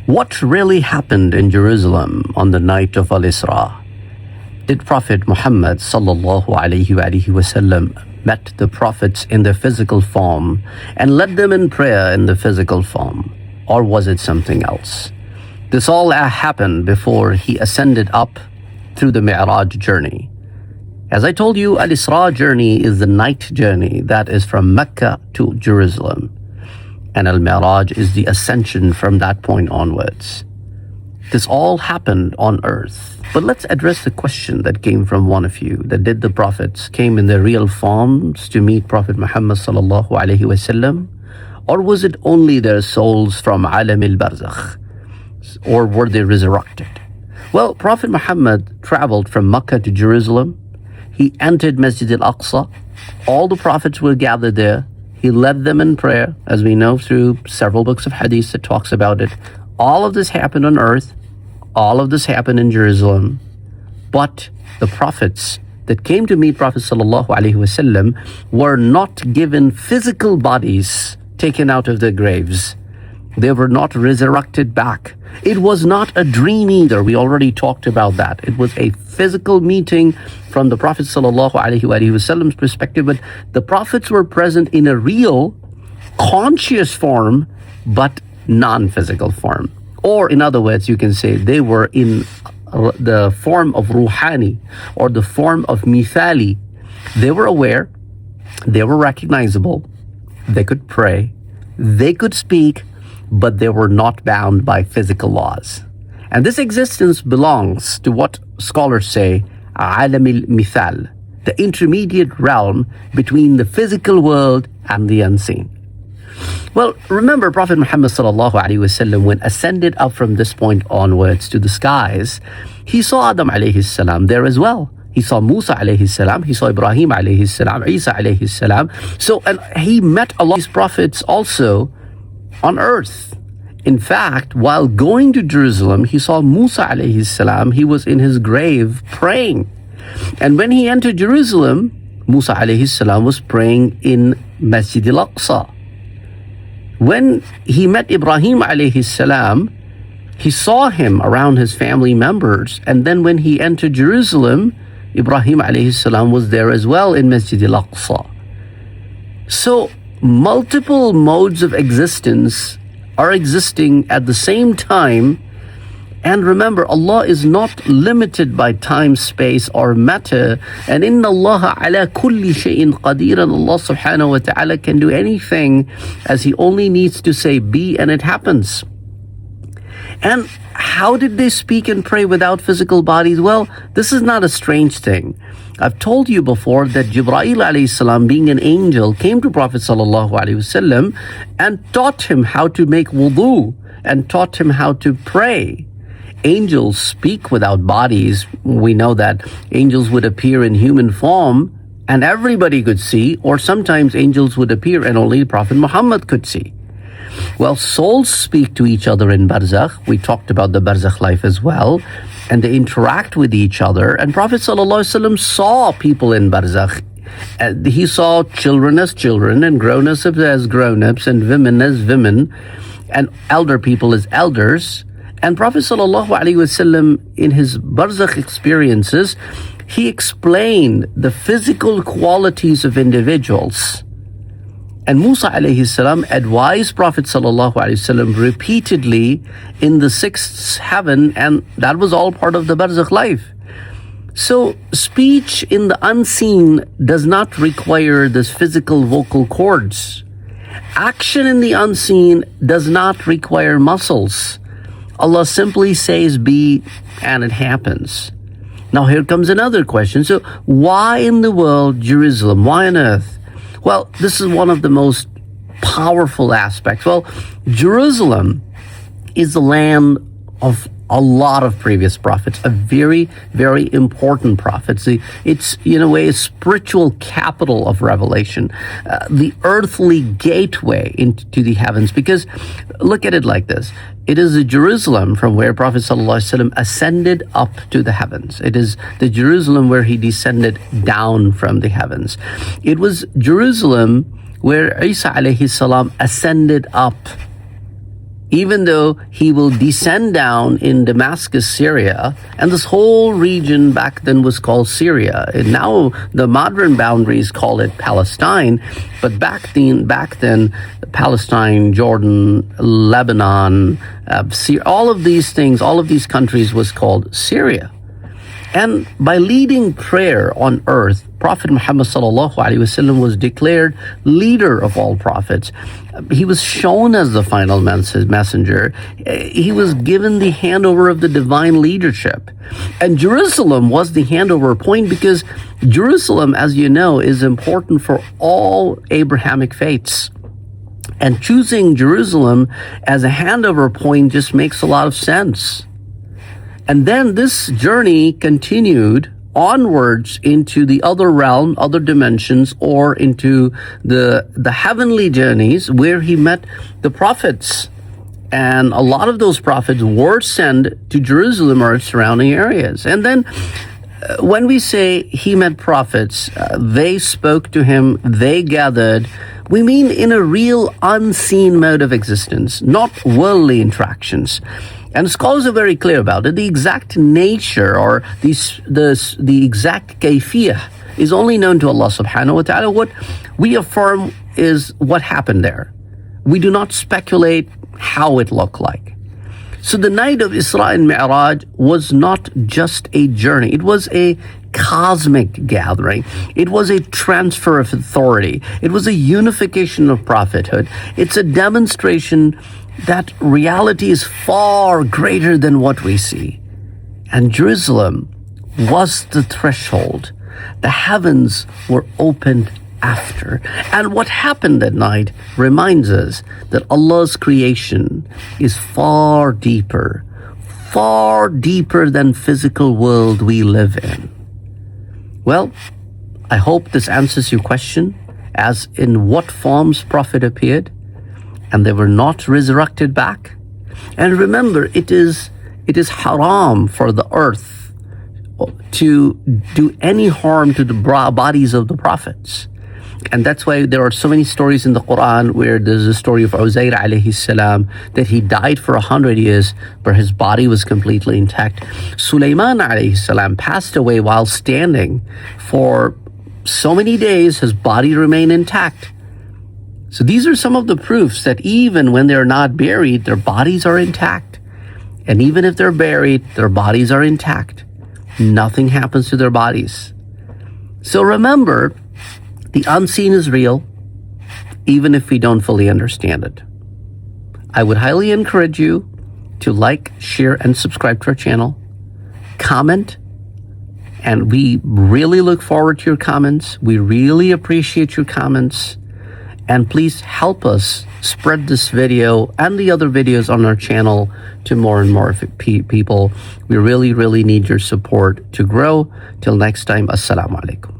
What really happened in Jerusalem on the night of Al-Isra? Did Prophet Muhammad sallallahu alaihi wasallam met the prophets in their physical form and led them in prayer in the physical form? Or was it something else? This all happened before he ascended up through the Miraj journey. As I told you, Al-Isra journey is the night journey that is from Mecca to Jerusalem. And Al-Miraj is the ascension from that point onwards. This all happened on earth. But let's address the question that came from one of you, that did the prophets came in their real forms to meet Prophet Muhammad sallallahu alaihi wasallam? Or was it only their souls from Alam al-Barzakh? Or were they resurrected? Well, Prophet Muhammad traveled from Mecca to Jerusalem. He entered Masjid al-Aqsa. All the prophets were gathered there. He led them in prayer, as we know through several books of Hadith that talks about it. All of this happened on earth. All of this happened in Jerusalem. But the prophets that came to meet Prophet sallallahu alaihi wasallam were not given physical bodies taken out of their graves. They were not resurrected back. It was not a dream either. We already talked about that. It was a physical meeting from the Prophet sallallahu alaihi wasallam's perspective, but the prophets were present in a real, conscious form, but non-physical form. Or in other words, you can say they were in the form of ruhani, or the form of mithali. They were aware, they were recognizable, they could pray, they could speak, but they were not bound by physical laws. And this existence belongs to what scholars say, Alam al-Mithal, the intermediate realm between the physical world and the unseen. Well, remember Prophet Muhammad sallallahu alaihi wasallam, when ascended up from this point onwards to the skies, he saw Adam alayhi salam there as well. He saw Musa alayhi salam, he saw Ibrahim alayhi salam, Isa alayhi salam. So, and he met a lot of these prophets also on earth. In fact, while going to Jerusalem, he saw Musa alayhi salam. He was in his grave praying. And when he entered Jerusalem, Musa alayhi salam was praying in Masjid al-Aqsa. When he met Ibrahim alayhi salam, he saw him around his family members. And then when he entered Jerusalem, Ibrahim alayhi salam was there as well in Masjid al-Aqsa. So multiple modes of existence are existing at the same time. And remember, Allah is not limited by time, space, or matter. And inna Allah ala kulli shay'in qadir, and Allah subhanahu wa ta'ala can do anything, as He only needs to say be, and it happens. And how did they speak and pray without physical bodies? Well, this is not a strange thing. I've told you before that Jibreel alayhi salam, being an angel, came to Prophet sallallahu alaihi wasallam and taught him how to make wudu and taught him how to pray. Angels speak without bodies. We know that angels would appear in human form and everybody could see, or sometimes angels would appear and only Prophet Muhammad could see. Well, souls speak to each other in Barzakh. We talked about the Barzakh life as well. And they interact with each other. And Prophet ﷺ saw people in Barzakh. He saw children as children, and grown-ups as grown-ups, and women as women, and elder people as elders. And Prophet ﷺ, in his Barzakh experiences, he explained the physical qualities of individuals. And Musa alayhi salam advised Prophet sallallahu alaihi wasallam repeatedly in the sixth heaven, and that was all part of the Barzakh life. So speech in the unseen does not require this physical vocal cords. Action in the unseen does not require muscles. Allah simply says be, and it happens. Now here comes another question. So why in the world Jerusalem? Why on earth? Well, this is one of the most powerful aspects. Well, Jerusalem is the land of a lot of previous prophets, a very, very important prophet. It's, in a way, a spiritual capital of revelation, the earthly gateway into the heavens. Because look at it like this. It is the Jerusalem from where Prophet ﷺ ascended up to the heavens. It is the Jerusalem where he descended down from the heavens. It was Jerusalem where Isa alayhi salam ascended up even though he will descend down in Damascus, Syria, and this whole region back then was called Syria. And now the modern boundaries call it Palestine, but back then, Palestine, Jordan, Lebanon, Syria, all of these things, all of these countries was called Syria. And by leading prayer on earth, Prophet Muhammad sallallahu alaihi wasallam was declared leader of all prophets. He was shown as the final messenger. He was given the handover of the divine leadership. And Jerusalem was the handover point because Jerusalem, as you know, is important for all Abrahamic faiths. And choosing Jerusalem as a handover point just makes a lot of sense. And then this journey continued onwards into the other realm, other dimensions, or into the heavenly journeys where he met the prophets. And a lot of those prophets were sent to Jerusalem or its surrounding areas. And then when we say he met prophets, they spoke to him, they gathered, we mean in a real unseen mode of existence, not worldly interactions. And scholars are very clear about it. The exact nature or the exact kayfiyah is only known to Allah subhanahu wa ta'ala. What we affirm is what happened there. We do not speculate how it looked like. So the night of Isra and Miraj was not just a journey. It was a cosmic gathering. It was a transfer of authority. It was a unification of prophethood. It's a demonstration that reality is far greater than what we see. And Jerusalem was the threshold. The heavens were opened after. And what happened that night reminds us that Allah's creation is far deeper than physical world we live in. Well, I hope this answers your question, as in what forms Prophet appeared, and they were not resurrected back. And remember, it is haram for the earth to do any harm to the bodies of the prophets. And that's why there are so many stories in the Quran where there's a story of Uzair alayhi salam, that he died for 100 years, but his body was completely intact. Sulaiman alayhi salam passed away while standing for so many days, his body remained intact. So these are some of the proofs that even when they're not buried, their bodies are intact. And even if they're buried, their bodies are intact. Nothing happens to their bodies. So remember, the unseen is real, even if we don't fully understand it. I would highly encourage you to like, share, and subscribe to our channel. Comment, and we really look forward to your comments. We really appreciate your comments. And please help us spread this video and the other videos on our channel to more and more people. We really, really need your support to grow. Till next time, Assalamu alaikum.